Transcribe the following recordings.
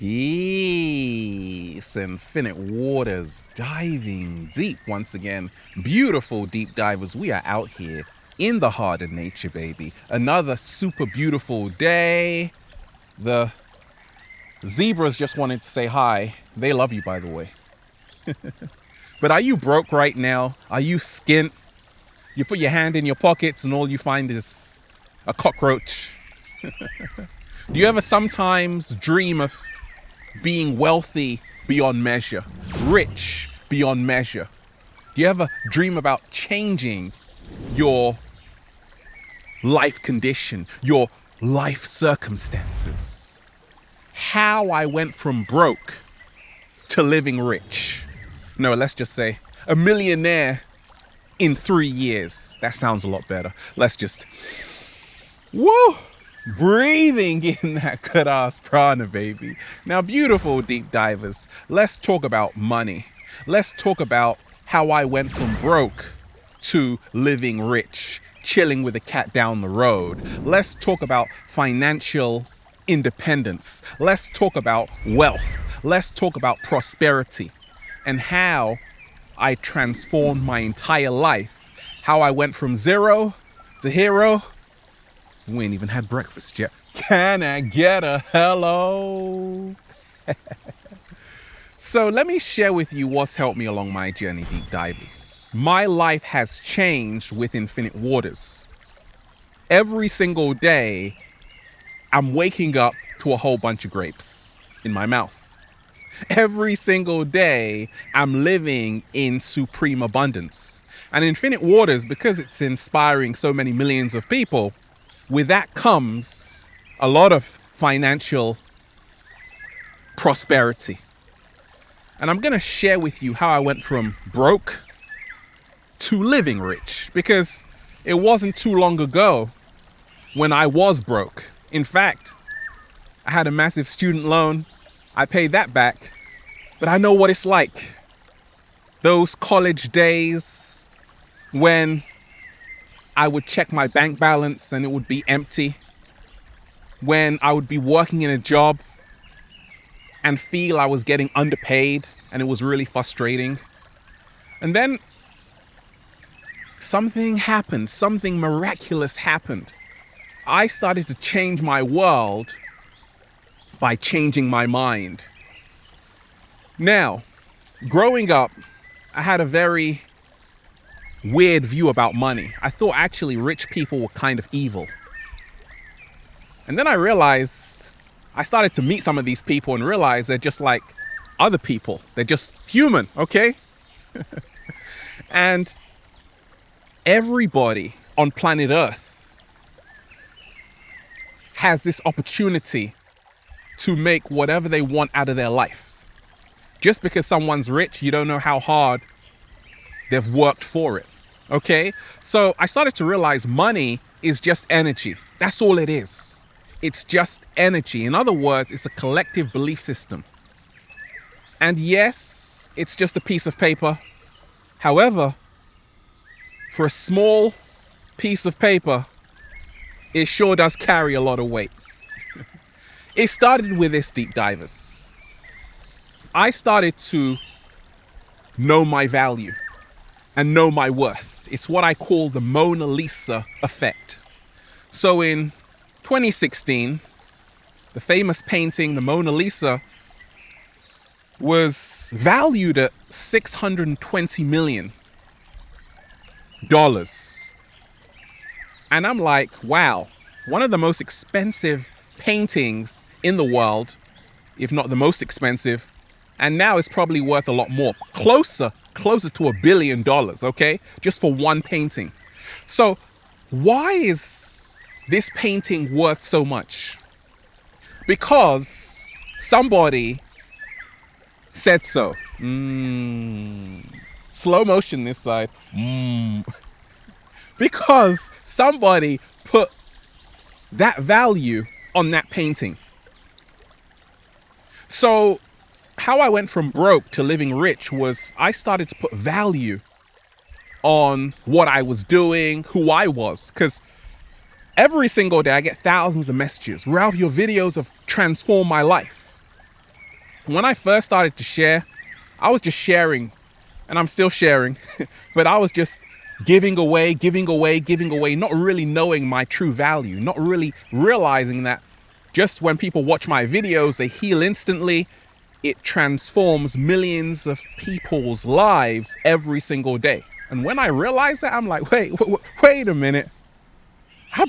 Yes, infinite waters, diving deep once again. Beautiful deep divers, we are out here in the heart of nature, baby. Another super beautiful day. The zebras just wanted to say hi. They love you, by the way. But are you broke right now? Are you skint? You put your hand in your pockets and all you find is a cockroach. Do you ever sometimes dream of being wealthy beyond measure, rich beyond measure? Do you ever dream about changing your life condition, your life circumstances? How I went from broke to living rich. No, let's just say a millionaire in 3 years. That sounds a lot better. Let's just, woo! Breathing in that good ass prana, baby. Now, beautiful deep divers, let's talk about money. Let's talk about how I went from broke to living rich, chilling with a cat down the road. Let's talk about financial independence. Let's talk about wealth. Let's talk about prosperity and how I transformed my entire life. How I went from zero to hero. We ain't even had breakfast yet. Can I get a hello? So let me share with you what's helped me along my journey, deep divers. My life has changed with infinite waters. Every single day, I'm waking up to a whole bunch of grapes in my mouth. Every single day, I'm living in supreme abundance. And infinite waters, because it's inspiring so many millions of people, with that comes a lot of financial prosperity. And I'm going to share with you how I went from broke to living rich, because it wasn't too long ago when I was broke. In fact, I had a massive student loan. I paid that back, but I know what it's like. Those college days when I would check my bank balance and it would be empty. When I would be working in a job and feel I was getting underpaid and it was really frustrating. And then something happened, something miraculous happened. I started to change my world by changing my mind. Now, growing up, I had a very weird view about money. I thought actually rich people were kind of evil. And then I realized, I started to meet some of these people and realize they're just like other people. They're just human, okay? And everybody on planet Earth has this opportunity to make whatever they want out of their life. Just because someone's rich, you don't know how hard they've worked for it. Okay, so I started to realize money is just energy. That's all it is. It's just energy. In other words, it's a collective belief system. And yes, it's just a piece of paper. However, for a small piece of paper, it sure does carry a lot of weight. It started with this, deep divers. I started to know my value and know my worth. It's what I call the Mona Lisa effect. So in 2016, the famous painting, the Mona Lisa, was valued at $620 million. And I'm like, wow, one of the most expensive paintings in the world, if not the most expensive, and now it's probably worth a lot more, closer to $1 billion, okay? Just for one painting. So why is this painting worth so much? Because somebody said so. Slow motion this side. Because somebody put that value on that painting. So how I went from broke to living rich was I started to put value on what I was doing, who I was. Because every single day I get thousands of messages. Ralph, your videos have transformed my life. When I first started to share, I was just sharing, and I'm still sharing, but I was just giving away, not really knowing my true value, not really realizing that just when people watch my videos, they heal instantly. It transforms millions of people's lives every single day. And when I realized that, I'm like, wait a minute. I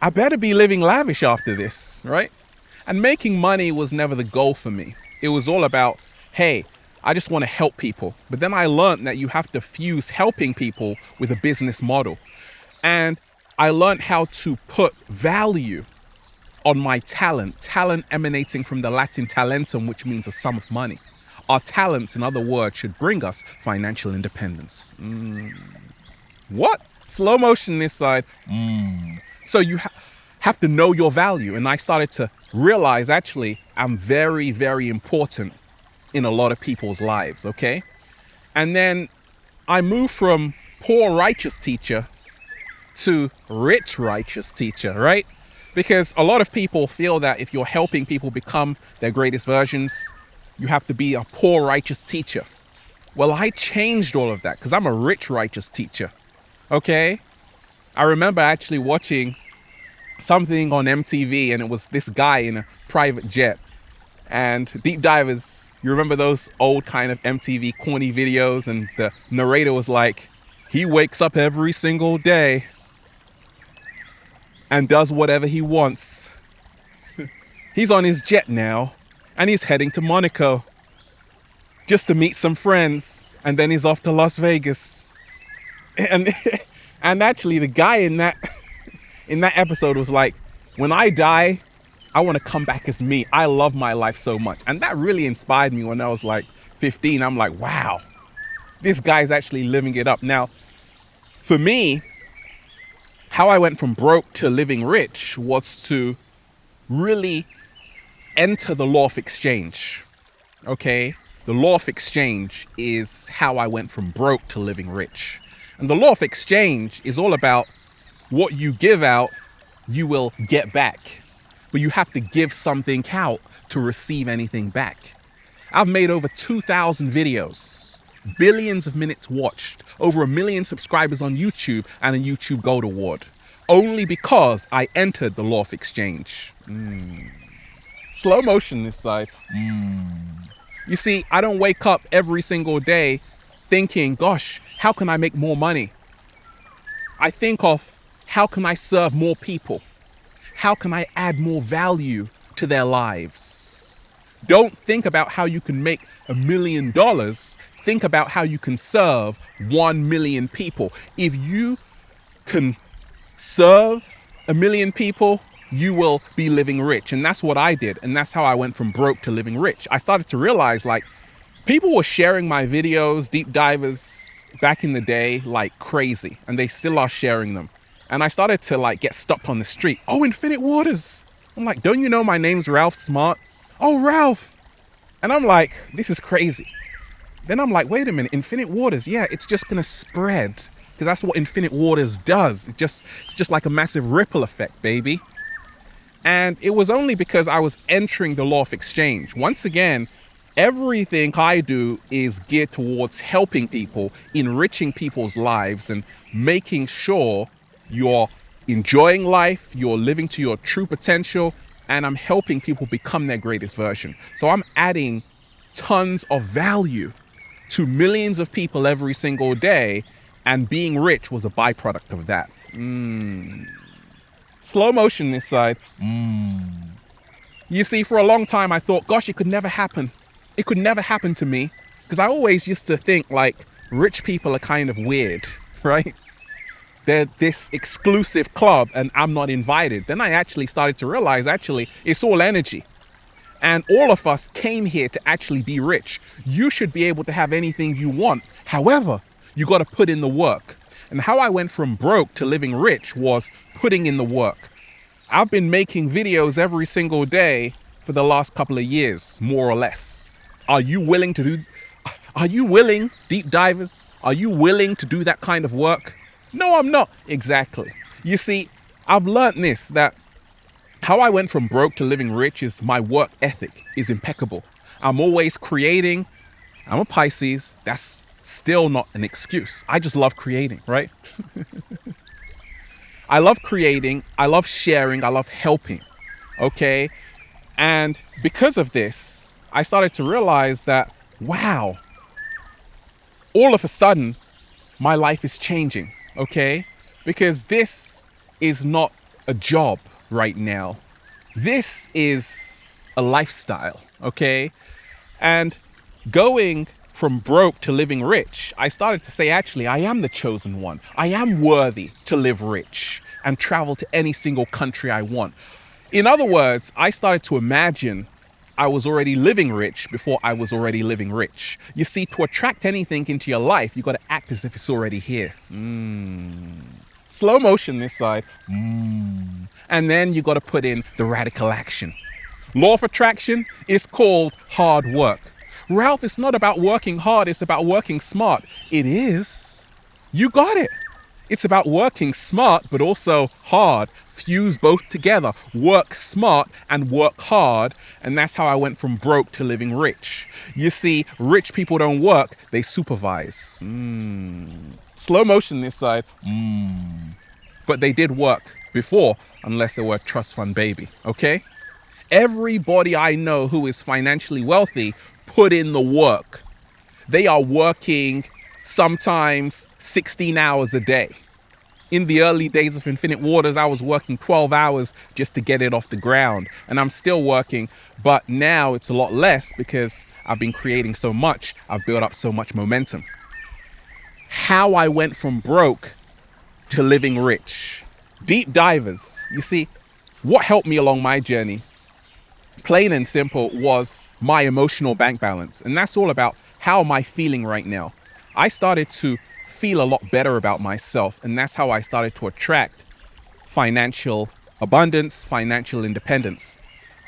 better be living lavish after this, right? And making money was never the goal for me. It was all about, hey, I just want to help people. But then I learned that you have to fuse helping people with a business model. And I learned how to put value on my talent emanating from the Latin talentum, which means a sum of money. Our talents, in other words, should bring us financial independence. What? Slow motion this side. So you have to know your value. And I started to realize, actually, I'm very, very important in a lot of people's lives, okay? And then I moved from poor righteous teacher to rich righteous teacher, right? Because a lot of people feel that if you're helping people become their greatest versions, you have to be a poor righteous teacher. Well, I changed all of that because I'm a rich righteous teacher, okay? I remember actually watching something on MTV, and it was this guy in a private jet. And deep divers, you remember those old kind of MTV corny videos, and the narrator was like, he wakes up every single day and does whatever he wants. He's on his jet now, and he's heading to Monaco just to meet some friends, and then he's off to Las Vegas. And actually, the guy in that episode was like, when I die, I want to come back as me. I love my life so much. And that really inspired me when I was like 15. I'm like, wow, this guy's actually living it up. Now, for me, how I went from broke to living rich was to really enter the law of exchange, okay? The law of exchange is how I went from broke to living rich. And the law of exchange is all about what you give out, you will get back. But you have to give something out to receive anything back. I've made over 2,000 videos, billions of minutes watched, over 1 million subscribers on YouTube, and a YouTube Gold Award, only because I entered the law of exchange. Slow motion this side. You see, I don't wake up every single day thinking, gosh, how can I make more money? I think of, how can I serve more people? How can I add more value to their lives? Don't think about how you can make $1 million. Think about how you can serve 1 million people. If you can serve 1 million people, you will be living rich. And that's what I did. And that's how I went from broke to living rich. I started to realize, like, people were sharing my videos, deep divers, back in the day, like crazy. And they still are sharing them. And I started to like get stopped on the street. Oh, Infinite Waters. I'm like, don't you know my name's Ralph Smart? Oh, Ralph. And I'm like, this is crazy. Then I'm like, wait a minute, Infinite Waters. Yeah, it's just going to spread because that's what Infinite Waters does. It's just like a massive ripple effect, baby. And it was only because I was entering the law of exchange. Once again, everything I do is geared towards helping people, enriching people's lives, and making sure you're enjoying life, you're living to your true potential, and I'm helping people become their greatest version. So I'm adding tons of value to millions of people every single day, and being rich was a byproduct of that. Slow motion this side. You see, for a long time I thought, gosh, it could never happen. It could never happen to me, because I always used to think like rich people are kind of weird, right? They're this exclusive club and I'm not invited. Then I actually started to realize, actually, it's all energy. And all of us came here to actually be rich. You should be able to have anything you want. However, you got to put in the work. And how I went from broke to living rich was putting in the work. I've been making videos every single day for the last couple of years, more or less. Are you willing, deep divers? Are you willing to do that kind of work? No, I'm not. Exactly. You see, I've learned this, that how I went from broke to living rich is my work ethic is impeccable. I'm always creating. I'm a Pisces. That's still not an excuse. I just love creating, right? I love creating. I love sharing. I love helping. Okay. And because of this, I started to realize that, wow, all of a sudden, my life is changing. Okay. Because this is not a job right now. This is a lifestyle. Okay. And going from broke to living rich, I started to say, actually, I am the chosen one. I am worthy to live rich and travel to any single country I want. In other words, I started to imagine I was already living rich before I was already living rich. You see, to attract anything into your life, you got to act as if it's already here. Slow motion this side. And then you got to put in the radical action. Law of attraction is called hard work. Ralph, it's not about working hard, it's about working smart. It is. You got it. It's about working smart, but also hard. Fuse both together. Work smart and work hard. And that's how I went from broke to living rich. You see, rich people don't work, they supervise. Slow motion this side. But they did work before, unless they were a trust fund baby, okay? Everybody I know who is financially wealthy put in the work. They are working sometimes 16 hours a day. In the early days of Infinite Waters, I was working 12 hours just to get it off the ground. And I'm still working, but now it's a lot less because I've been creating so much. I've built up so much momentum. How I went from broke to living rich. Deep divers. You see, what helped me along my journey, plain and simple, was my emotional bank balance. And that's all about how am I feeling right now. I started to feel a lot better about myself. And that's how I started to attract financial abundance, financial independence.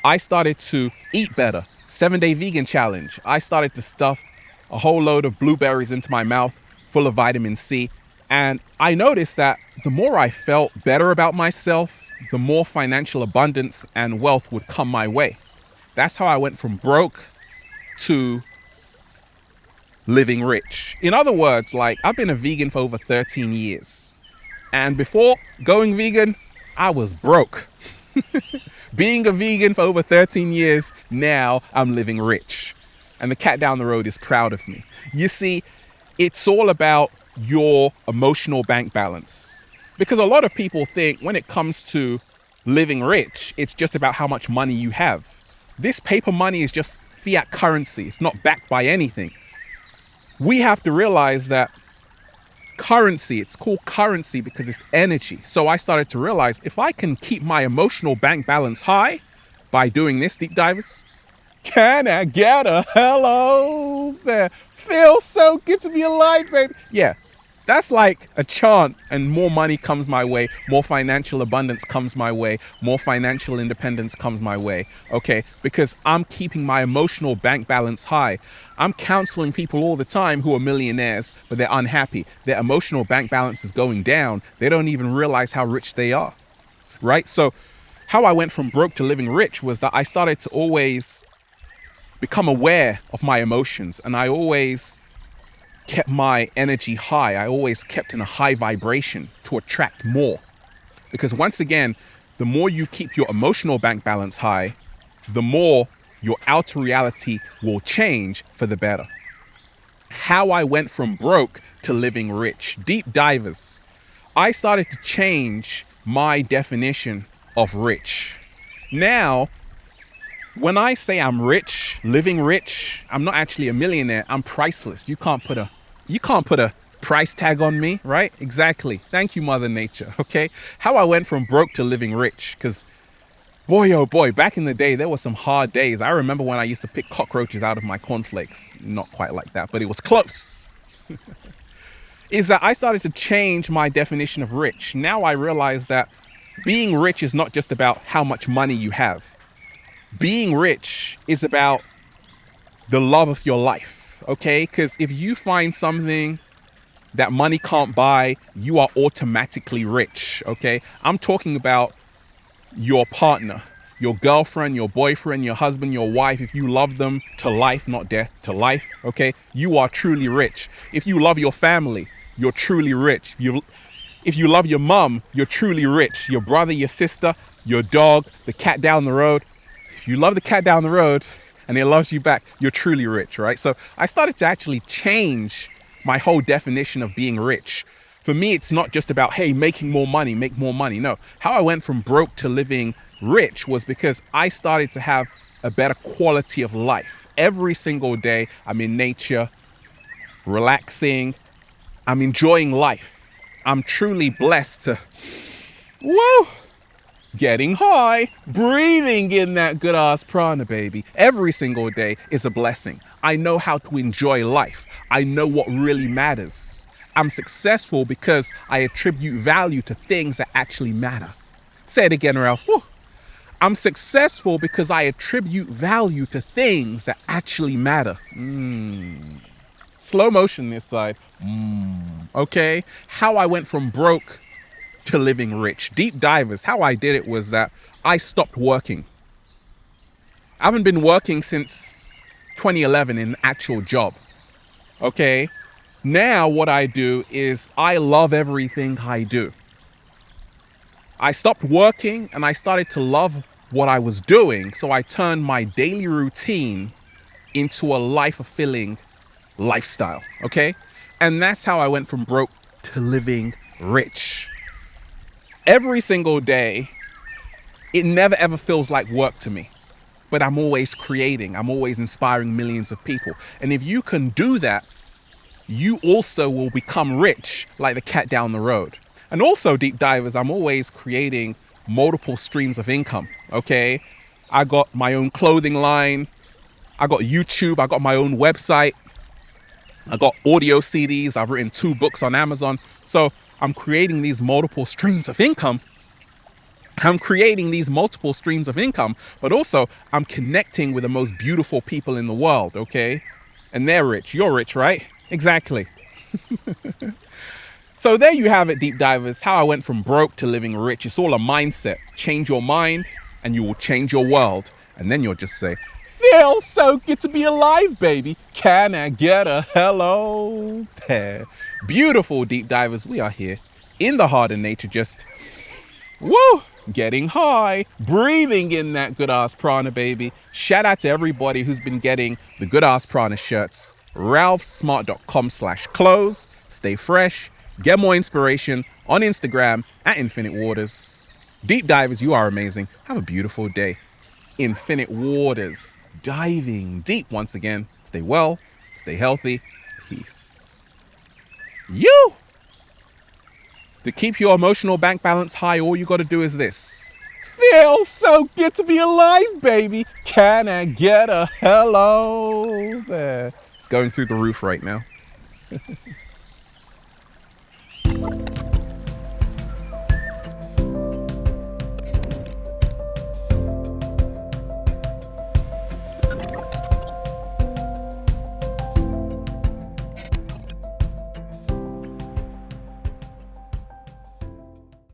I started to eat better. 7-day vegan challenge. I started to stuff a whole load of blueberries into my mouth full of vitamin C. And I noticed that the more I felt better about myself, the more financial abundance and wealth would come my way. That's how I went from broke to living rich. In other words, like, I've been a vegan for over 13 years. And before going vegan, I was broke. Being a vegan for over 13 years, now I'm living rich. And the cat down the road is proud of me. You see, it's all about your emotional bank balance. Because a lot of people think when it comes to living rich, it's just about how much money you have. This paper money is just fiat currency. It's not backed by anything. We have to realize that currency, it's called currency because it's energy. So I started to realize if I can keep my emotional bank balance high by doing this, deep divers, can I get a hello there? Feels so good to be alive, baby. Yeah, that's like a chant, and more money comes my way, more financial abundance comes my way, more financial independence comes my way, okay? Because I'm keeping my emotional bank balance high. I'm counseling people all the time who are millionaires, but they're unhappy. Their emotional bank balance is going down. They don't even realize how rich they are, right? So how I went from broke to living rich was that I started to always become aware of my emotions, and I always kept my energy high. I always kept in a high vibration to attract more. Because once again, the more you keep your emotional bank balance high, the more your outer reality will change for the better. How I went from broke to living rich. Deep divers. I started to change my definition of rich. Now, when I say I'm rich, living rich, I'm not actually a millionaire. I'm priceless. You can't put a price tag on me, right? Exactly. Thank you, Mother Nature. Okay. How I went from broke to living rich, because boy, oh boy, back in the day, there were some hard days. I remember when I used to pick cockroaches out of my cornflakes. Not quite like that, but it was close. Is that I started to change my definition of rich. Now I realize that being rich is not just about how much money you have. Being rich is about the love of your life, okay? Because if you find something that money can't buy, you are automatically rich, okay? I'm talking about your partner, your girlfriend, your boyfriend, your husband, your wife, if you love them to life, not death, to life, okay, you are truly rich. If you love your family, you're truly rich. If you love your mom, you're truly rich. Your brother, your sister, your dog, the cat down the road. If you love the cat down the road and it loves you back, you're truly rich, right? So I started to actually change my whole definition of being rich. For me, it's not just about, hey, making more money, make more money. No, how I went from broke to living rich was because I started to have a better quality of life. Every single day, I'm in nature, relaxing, I'm enjoying life. I'm truly blessed to, getting high, breathing in that good ass prana, baby. Every single day is a blessing. I know how to enjoy life. I know what really matters. I'm successful because I attribute value to things that actually matter. Say it again, Ralph. Woo. I'm successful because I attribute value to things that actually matter. Slow motion this side. Okay? How I went from broke to living rich. Deep divers, how I did it was that I stopped working. I haven't been working since 2011 in an actual job. Okay? Now what I do is I love everything I do. I stopped working and I started to love what I was doing, so I turned my daily routine into a life-fulfilling lifestyle, okay? And that's how I went from broke to living rich. Every single day, it never ever feels like work to me, but I'm always creating, I'm always inspiring millions of people. And if you can do that, you also will become rich like the cat down the road. And also, deep divers, I'm always creating multiple streams of income, okay? I got my own clothing line, I got YouTube, I got my own website, I got audio CDs, I've written 2 books on Amazon. So I'm creating these multiple streams of income. But also I'm connecting with the most beautiful people in the world, okay? And they're rich. You're rich, right? Exactly. So there you have it, deep divers, how I went from broke to living rich. It's all a mindset. Change your mind and you will change your world. And then you'll just say, feels so good to be alive, baby. Can I get a hello there? Beautiful deep divers, we are here in the heart of nature, just getting high, breathing in that good ass prana, baby. Shout out to everybody who's been getting the good ass prana shirts. ralphsmart.com/clothes. Stay fresh. Get more inspiration on Instagram at Infinite Waters. Deep divers, you are amazing. Have a beautiful day. Infinite Waters, diving deep once again. Stay well, stay healthy. Peace. To keep your emotional bank balance high, all you got to do is this. Feels so good to be alive, baby. Can I get a hello there? It's going through the roof right now.